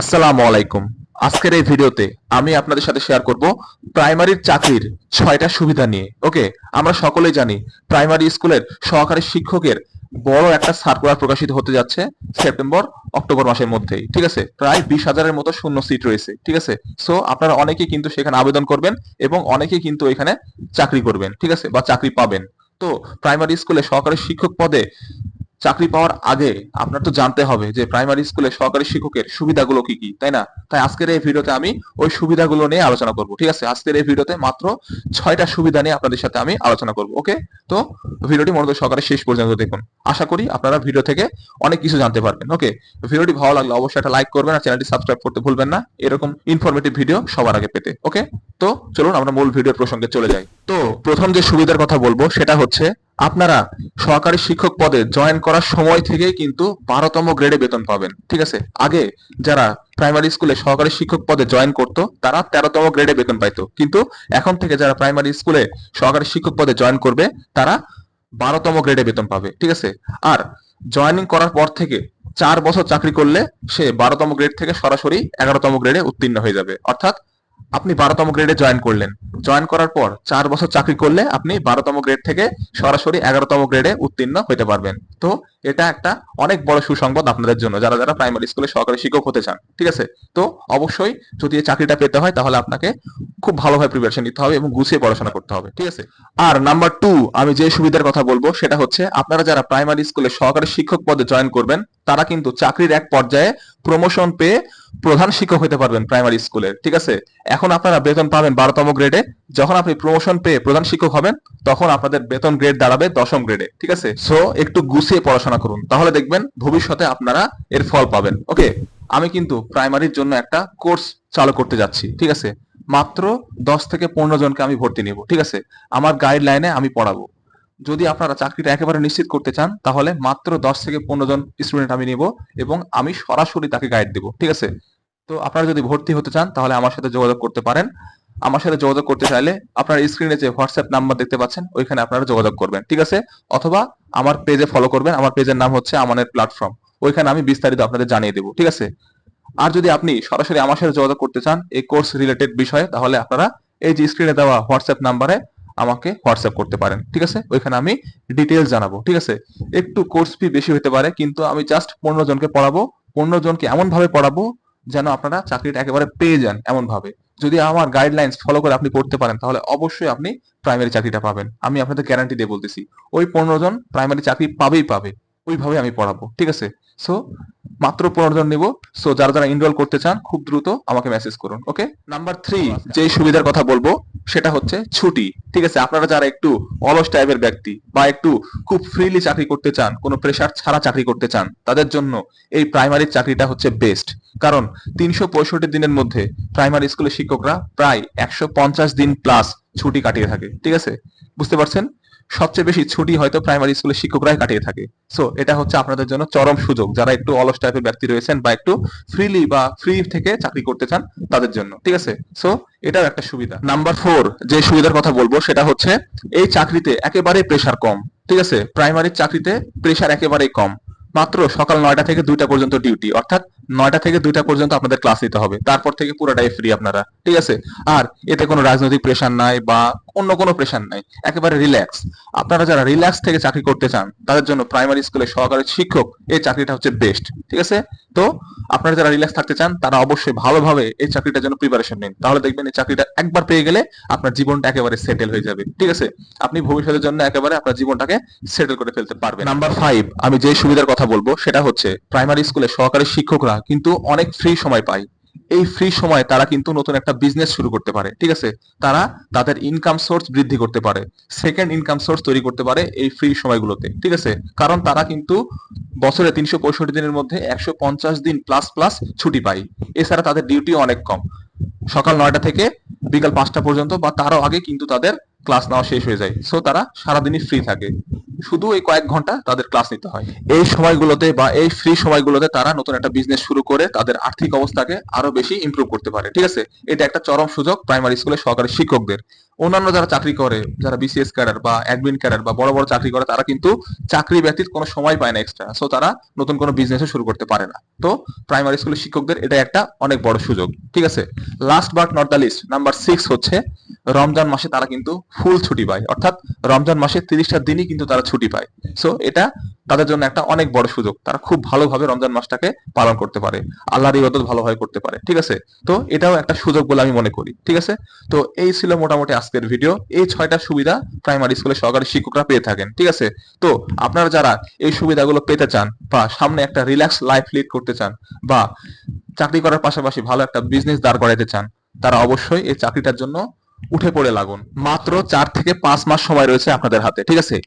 আসসালামু আলাইকুম। আজকের এই ভিডিওতে আমি আপনাদের সাথে শেয়ার করব প্রাইমারির চাকরির 6টা সুবিধা নিয়ে। ওকে, আমরা সকলেই জানি প্রাইমারি স্কুলের সহকারী শিক্ষকের বড় একটা সার্কুলার প্রকাশিত হতে যাচ্ছে সেপ্টেম্বর অক্টোবর মাসের মধ্যেই। ঠিক আছে, প্রায় 20,000-এর মতো শূন্য সিট রয়েছে। ঠিক আছে, সো আপনারা অনেকেই কিন্তু সেখানে আবেদন করবেন এবং অনেকেই কিন্তু এখানে চাকরি করবেন। ঠিক আছে, বা চাকরি পাবেন। তো প্রাইমারি স্কুলে সহকারী শিক্ষক পদে চাকরি পাওয়ার আগে আপনার তো জানতে হবে যে প্রাইমারি স্কুলে সহকারী শিক্ষকের সুবিধাগুলো কি কি, তাই না? তাই আজকের এই ভিডিওতে আমি ওই সুবিধাগুলো নিয়ে আলোচনা করব। ঠিক আছে, আজকের এই ভিডিওতে মাত্র 6টা সুবিধা নিয়ে আপনাদের সাথে আমি আলোচনা করব। ওকে, তো ভিডিওটি মনোযোগ সহকারে শেষ পর্যন্ত দেখুন। আশা করি আপনারা ভিডিও থেকে অনেক কিছু জানতে পারবেন। ওকে, ভিডিওটি ভালো লাগলে অবশ্যই একটা লাইক করবেন আর চ্যানেলটি সাবস্ক্রাইব করতে ভুলবেন না এরকম ইনফরমেটিভ ভিডিও সবার আগে পেতে। ওকে, তো চলুন আমরা মূল ভিডিওর প্রসঙ্গে চলে যাই। তো প্রথম যে সুবিধার কথা বলবো সেটা হচ্ছে আপনারা সহকারী শিক্ষক পদে জয়েন করার সময় থেকেই কিন্তু 12তম গ্রেডে বেতন পাবেন। ঠিক আছে, আগে যারা প্রাইমারি স্কুলে সহকারী শিক্ষক পদে জয়েন করতো তারা 13তম গ্রেডে বেতন পাইতো, কিন্তু এখন থেকে যারা প্রাইমারি স্কুলে সহকারী শিক্ষক পদে জয়েন করবে তারা 12তম গ্রেডে বেতন পাবে। ঠিক আছে, আর জয়েনিং করার পর থেকে 4 বছর চাকরি করলে সে 12তম গ্রেড থেকে সরাসরি 11তম গ্রেডে উত্তীর্ণ হয়ে যাবে। অর্থাৎ আপনি 12তম গ্রেডে জয়েন করলেন, জয়েন করার পর 4 বছর চাকরি করলে আপনি 12তম গ্রেড থেকে সরাসরি 11তম গ্রেডে উত্তীর্ণ হতে পারবেন। তো এটা একটা অনেক বড় সুসংবাদ আপনাদের জন্য যারা যারা প্রাইমারি স্কুলে সহকারী শিক্ষক হতে চান। ঠিক আছে, তো অবশ্যই যদি এই চাকরিটা পেতে হয় তাহলে আপনাকে খুব ভালোভাবে প্রিপারেশন নিতে হবে এবং গুছিয়ে পড়াশোনা করতে হবে। ঠিক আছে, আর নাম্বার 2 আমি যে সুবিধার কথা বলবো সেটা হচ্ছে আপনারা যারা প্রাইমারি স্কুলে সহকারী শিক্ষক পদে জয়েন করবেন তারা কিন্তু চাকরির এক পর্যায়ে প্রমোশন পেয়ে প্রধান শিক্ষক হতে পারবেন প্রাইমারি স্কুলের। ঠিক আছে, এখন আপনারা বেতন পাবেন 12তম গ্রেডে, যখন আপনি প্রমোশন পেয়ে প্রধান শিক্ষক হবেন তখন আপনাদের বেতন গ্রেড দাঁড়াবে 10ম গ্রেডে। ঠিক আছে, সো একটু গুছিয়ে পড়াশোনা করুন, তাহলে দেখবেন ভবিষ্যতে আপনারা এর ফল পাবেন। ওকে, আমি কিন্তু প্রাইমারির জন্য একটা কোর্স চালু করতে যাচ্ছি। ঠিক আছে, মাত্র 10 থেকে 15 জনকে আমি ভর্তি নিব। ঠিক আছে, আমার গাইডলাইনে আমি পড়াবো। যদি আপনারা চাকরিটা একেবারে নিশ্চিত করতে চান তাহলে মাত্র 10 থেকে 15 জন স্টুডেন্ট আমি নিব এবং আমি সরাসরি তাকে গাইড দেব। ঠিক আছে, তো আপনারা যদি ভর্তি হতে চান তাহলে আমার সাথে যোগাযোগ করতে পারেন। আমার সাথে যোগাযোগ করতে চাইলে আপনার স্ক্রিনে যে হোয়াটসঅ্যাপ নাম্বার দেখতে পাচ্ছেন ওইখানে আপনারা যোগাযোগ করবেন। ঠিক আছে, অথবা আমার পেজে ফলো করবেন। আমার পেজের নাম হচ্ছে আমানের প্ল্যাটফর্ম, ওইখানে আমি বিস্তারিত আপনাদের জানিয়ে দেবো। ঠিক আছে, আর যদি আপনি সরাসরি আমার সাথে যোগাযোগ করতে চান এই কোর্স রিলেটেড বিষয়ে তাহলে আপনারা এই যে স্ক্রিনে দেওয়া হোয়াটসঅ্যাপ নাম্বারে আমাকে হোয়াটসঅ্যাপ করতে পারেন। ঠিক আছে, ওইখানে আমি ডিটেলস জানাবো। ঠিক আছে, একটু কোর্স ফি বেশি হতে পারে কিন্তু আমি জাস্ট 15 জনকে পড়াবো। 15 জনকে এমন ভাবে পড়াবো যেন আপনারা চাকরিটা একেবারে পেয়ে যান। এমন ভাবে যদি আমার গাইডলাইন্স ফলো করে আপনি পড়তে পারেন তাহলে অবশ্যই আপনি প্রাইমারি চাকরিটা পাবেন। আমি আপনাদের গ্যারান্টি দিয়ে বলতেছি ওই 15 জন প্রাইমারি চাকরি পাবেই পাবে, ওইভাবে আমি পড়াবো। ঠিক আছে, সো মাত্র 15 জন নিব। সো যারা যারা এনরোল করতে চান খুব দ্রুত আমাকে মেসেজ করুন। ওকে, নাম্বার 3 যে সুবিধার কথা বলবো সেটা হচ্ছে ছুটি। ঠিক আছে, আপনারা যারা একটু অলস টাইপের ব্যক্তি বা একটু খুব ফ্রিলি চাকরি করতে চান, কোনো প্রেসার ছাড়া চাকরি করতে চান, তাদের জন্য এই প্রাইমারি চাকরিটা হচ্ছে বেস্ট। কারণ 365 দিনের মধ্যে প্রাইমারি স্কুলের শিক্ষকরা প্রায় 150 দিন প্লাস ছুটি কাটিয়ে থাকে। ঠিক আছে, বুঝতে পারছেন? সবচেয়ে বেশি ছুটি হয়তো প্রাইমারি স্কুলের শিক্ষকরাই কাটিয়ে থাকে। সো এটা হচ্ছে আপনাদের জন্য চরম সুযোগ যারা একটু অলস টাইপের ব্যক্তি রয়েছেন বা একটু ফ্রিলি বা ফ্রি থেকে চাকরি করতে চান তাদের জন্য। ঠিক আছে, সো এটাও একটা সুবিধা। নাম্বার 4 যে সুবিধার কথা বলবো সেটা হচ্ছে এই চাকরিতে একেবারে প্রেসার কম। ঠিক আছে, প্রাইমারির চাকরিতে প্রেসার একেবারেই কম। মাত্র সকাল 9টা থেকে 2টা পর্যন্ত ডিউটি, অর্থাৎ 9টা থেকে 2টা পর্যন্ত আপনাদের ক্লাস নিতে হবে, তারপর থেকে পুরোটাই ফ্রি আপনারা। ঠিক আছে, আর এতে কোনো রাজনৈতিক প্রেশার নাই বা অন্য কোনো প্রেশার নাই, একেবারে রিল্যাক্স। আপনারা যারা রিল্যাক্স থেকে চাকরি করতে চান তাদের জন্য প্রাইমারি স্কুলে সহকারী শিক্ষক এই চাকরিটা হচ্ছে বেস্ট। ঠিক আছে, তো আপনারা যারা রিল্যাক্স থাকতে চান তারা অবশ্যই ভালোভাবে এই চাকরিটার জন্য প্রিপারেশন নিন, তাহলে দেখবেন এই চাকরিটা একবার পেয়ে গেলে আপনার জীবনটা একেবারে সেটেল হয়ে যাবে। ঠিক আছে, আপনি ভবিষ্যতের জন্য একেবারে আপনার জীবনটাকে সেটেল করে ফেলতে পারবেন। নাম্বার 5 আমি যে সুবিধার কথা বলবো সেটা হচ্ছে প্রাইমারি স্কুলে সহকারী শিক্ষকরা কিন্তু অনেক ফ্রি সময় পায়। এই ফ্রি সময় তারা কিন্তু নতুন একটা বিজনেস শুরু করতে পারে। ঠিক আছে, তারা তাদের ইনকাম সোর্স বৃদ্ধি করতে পারে, সেকেন্ড ইনকাম সোর্স তৈরি করতে পারে এই ফ্রি সময়গুলোতে। ঠিক আছে, কারণ তারা কিন্তু বছরে 365 দিনের মধ্যে 150 দিন প্লাস প্লাস ছুটি পায়। এছাড়া তাদের ডিউটি অনেক কম, সকাল 9টা থেকে বিকাল 5টা পর্যন্ত বা তারও আগে কিন্তু তাদের ক্লাস নেওয়া শেষ হয়ে যায়। সো তারা সারাদিনই ফ্রি থাকে, শুধু এই কয়েক ঘন্টা তাদের ক্লাস নিতে হয়। এই সময়গুলোতে বা এই ফ্রি সময়গুলোতে তারা নতুন একটা বিজনেস শুরু করে তাদের আর্থিক অবস্থাকে আরো বেশি ইমপ্রুভ করতে পারে। ঠিক আছে, এটা একটা চরম সুযোগ প্রাইমারি স্কুলের সহকারী শিক্ষকদের। অন্যান্য যারা চাকরি করে, যারা বিসিএস ক্যাডার বা অ্যাডমিন ক্যাডার বা বড় বড় চাকরি করে, তারা কিন্তু চাকরি ব্যতীত কোনো সময় পায় না এক্সট্রা, সো তারা নতুন কোনো বিজনেসও শুরু করতে পারে না। তো প্রাইমারি স্কুলের শিক্ষকদের এটা একটা অনেক বড় সুযোগ। ঠিক আছে, last but not the least, number 6 হচ্ছে রমজান মাসে তারা কিন্তু ফুল ছুটি পায়, অর্থাৎ রমজান মাসে 30টা দিনই কিন্তু তারা ছুটি পায়। সো এটা তাদের জন্য একটা অনেক বড় সুযোগ, তারা খুব ভালোভাবে রমজান মাসটাকে পালন করতে পারে, আল্লাহর ইবাদত ভালোভাবে করতে পারে। ঠিক আছে, তো এটাও একটা সুযোগ বলে আমি মনে করি। ঠিক আছে, তো এই ছিল মোটামুটি আজকের ভিডিও। এই 6টা সুবিধা প্রাইমারি স্কুলের সহকারী শিক্ষকরা পেয়ে থাকেন। ঠিক আছে, তো আপনারা যারা এই সুবিধাগুলো পেতে চান বা সামনে একটা রিল্যাক্স লাইফ লিড করতে চান বা চাকরি করার পাশাপাশি ভালো একটা বিজনেস দাঁড় করাইতে চান, তারা অবশ্যই এই চাকরিটার জন্য উঠে পড়ে লাগুন। মাত্র 4 থেকে 5 মাস সময় রয়েছে আপনাদের হাতে। ঠিক আছে,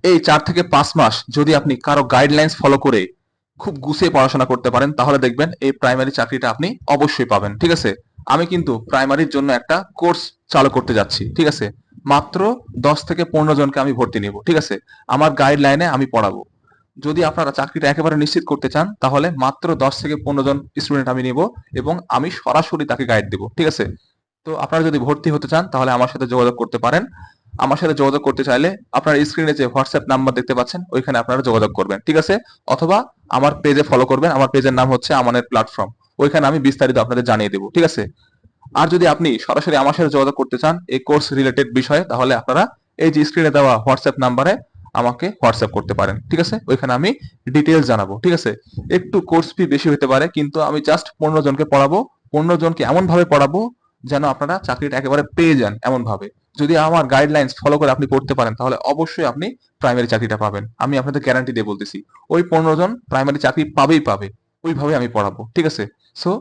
এই 4 থেকে 5 মাস যদি আপনি কারো গাইডলাইন্স ফলো করে খুব গুছিয়ে পড়াশোনা করতে পারেন, তাহলে দেখবেন এই প্রাইমারি চাকরিটা আপনি অবশ্যই পাবেন। ঠিক আছে, আমি কিন্তু প্রাইমারির জন্য একটা কোর্স চালু করতে যাচ্ছি। ঠিক আছে, মাত্র 10 থেকে 15 জনকে আমি ভর্তি নিব। ঠিক আছে, আমার গাইডলাইনে আমি পড়াবো। যদি আপনারা চাকরিটা একেবারে নিশ্চিত করতে চান, তাহলে মাত্র 10 থেকে 15 জন স্টুডেন্ট আমি নিব এবং আমি সরাসরি তাকে গাইড দিব। ঠিক আছে, তো আপনারা যদি ভর্তি হতে চান তাহলে আমার সাথে যোগাযোগ করতে পারেন। আমার সাথে যোগাযোগ করতে চাইলে আপনার স্ক্রিনে যে হোয়াটসঅ্যাপ নাম্বার দেখতে পাচ্ছেন ওইখানে আপনারা যোগাযোগ করবেন। ঠিক আছে, অথবা আমার পেজে ফলো করবেন, আমার পেজের নাম হচ্ছে আমানের প্ল্যাটফর্ম, ওইখানে আমি বিস্তারিত আপনাদের জানিয়ে দেবো। ঠিক আছে, আর যদি আপনি সরাসরি আমার সাথে যোগাযোগ করতে চান এই কোর্স রিলেটেড বিষয়ে, তাহলে আপনারা এই যে স্ক্রিনে দেওয়া হোয়াটসঅ্যাপ নাম্বারে আমাকে হোয়াটসঅ্যাপ করতে পারেন। ঠিক আছে, ওইখানে আমি ডিটেলস জানাবো। ঠিক আছে, একটু কোর্স ফি বেশি হতে পারে, কিন্তু আমি জাস্ট 15 জনকে পড়াবো। 15 জনকে এমন ভাবে পড়াবো যেন আপনারা চাকরিটা একেবারে পেয়ে যান এমন ভাবে। যদি আমার গাইডলাইন্স ফলো করে আপনি পড়তে পারেন, তাহলে অবশ্যই আপনি প্রাইমারি চাকরিটা পাবেন। আমি আপনাদের গ্যারান্টি দিয়ে বলতেছি, ওই 15 জন প্রাইমারি চাকরি পাবেই পাবে, ওইভাবে আমি পড়াবো। ঠিক আছে, সো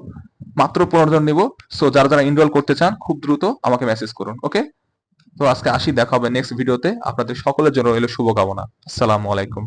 মাত্র 15 জন নিব। সো যারা যারা এনরোল করতে চান খুব দ্রুত আমাকে মেসেজ করুন। ওকে, তো আজকে আসি, দেখা হবে নেক্সট ভিডিওতে। আপনাদের সকলের জন্য রইল শুভকামনা। আসসালামু আলাইকুম।